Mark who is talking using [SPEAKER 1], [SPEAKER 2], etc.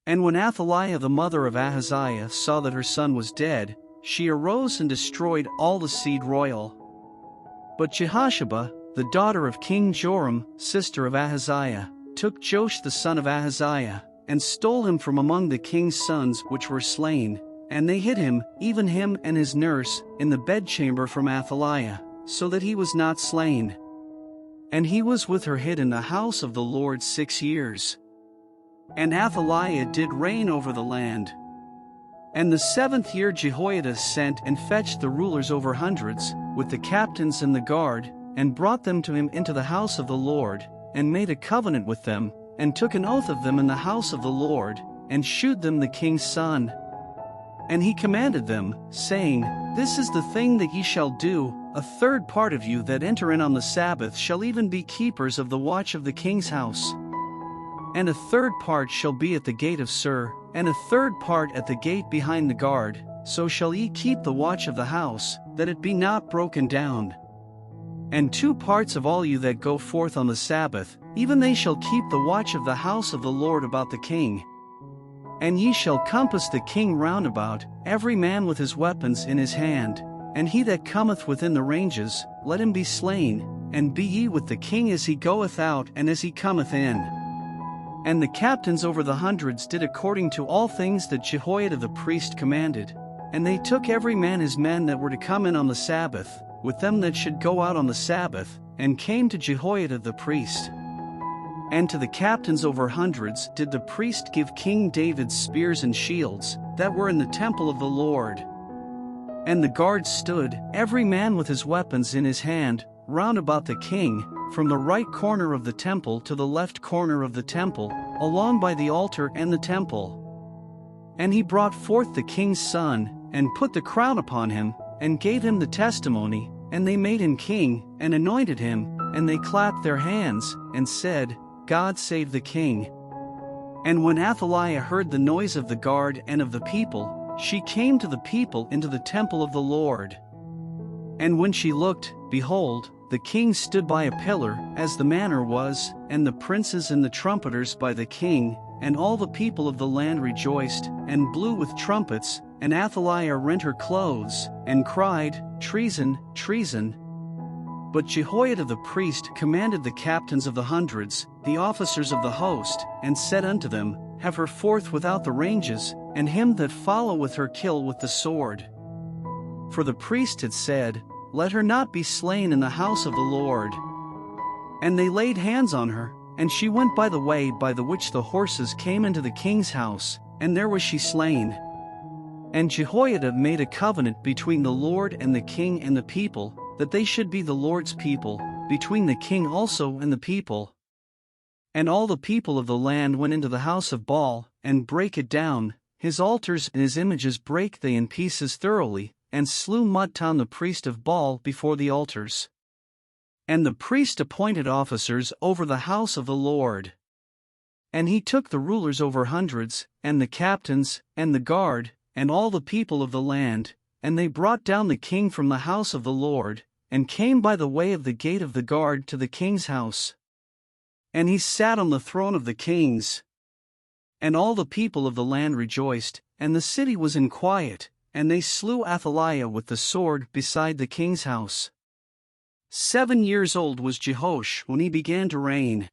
[SPEAKER 1] And when Athaliah the mother of Ahaziah saw that her son was dead, she arose and destroyed all the seed royal. But Jehosheba, the daughter of King Joram, sister of Ahaziah, took Joash the son of Ahaziah, and stole him from among the king's sons which were slain, and they hid him, even him and his nurse, in the bedchamber from Athaliah, so that he was not slain. And he was with her hid in the house of the Lord 6 years. And Athaliah did reign over the land. And the 7th year Jehoiada sent and fetched the rulers over hundreds, with the captains and the guard, and brought them to him into the house of the Lord, and made a covenant with them, and took an oath of them in the house of the Lord, and shewed them the king's son. And he commanded them, saying, This is the thing that ye shall do: a third part of you that enter in on the Sabbath shall even be keepers of the watch of the king's house. And a third part shall be at the gate of Sur, and a third part at the gate behind the guard, so shall ye keep the watch of the house, that it be not broken down. And 2 parts of all you that go forth on the Sabbath, even they shall keep the watch of the house of the Lord about the king. And ye shall compass the king round about, every man with his weapons in his hand, and he that cometh within the ranges, let him be slain, and be ye with the king as he goeth out and as he cometh in. And the captains over the hundreds did according to all things that Jehoiada the priest commanded, and they took every man his men that were to come in on the Sabbath, with them that should go out on the Sabbath, and came to Jehoiada the priest. And to the captains over hundreds did the priest give King David's spears and shields, that were in the temple of the Lord. And the guards stood, every man with his weapons in his hand, round about the king, from the right corner of the temple to the left corner of the temple, along by the altar and the temple. And he brought forth the king's son, and put the crown upon him, and gave him the testimony, and they made him king, and anointed him, and they clapped their hands, and said, God save the king. And when Athaliah heard the noise of the guard and of the people, she came to the people into the temple of the Lord. And when she looked, behold, the king stood by a pillar, as the manner was, and the princes and the trumpeters by the king, and all the people of the land rejoiced, and blew with trumpets, and Athaliah rent her clothes, and cried, Treason, treason. But Jehoiada the priest commanded the captains of the hundreds, the officers of the host, and said unto them, Have her forth without the ranges, and him that followeth her kill with the sword. For the priest had said, Let her not be slain in the house of the Lord. And they laid hands on her, and she went by the way by the which the horses came into the king's house, and there was she slain. And Jehoiada made a covenant between the Lord and the king and the people, that they should be the Lord's people, between the king also and the people. And all the people of the land went into the house of Baal, and brake it down, his altars and his images brake they in pieces thoroughly, and slew Mattan the priest of Baal before the altars. And the priest appointed officers over the house of the Lord. And he took the rulers over hundreds, and the captains, and the guard, and all the people of the land, and they brought down the king from the house of the Lord, and came by the way of the gate of the guard to the king's house. And he sat on the throne of the kings. And all the people of the land rejoiced, and the city was in quiet, and they slew Athaliah with the sword beside the king's house. 7 years old was Jehoash when he began to reign.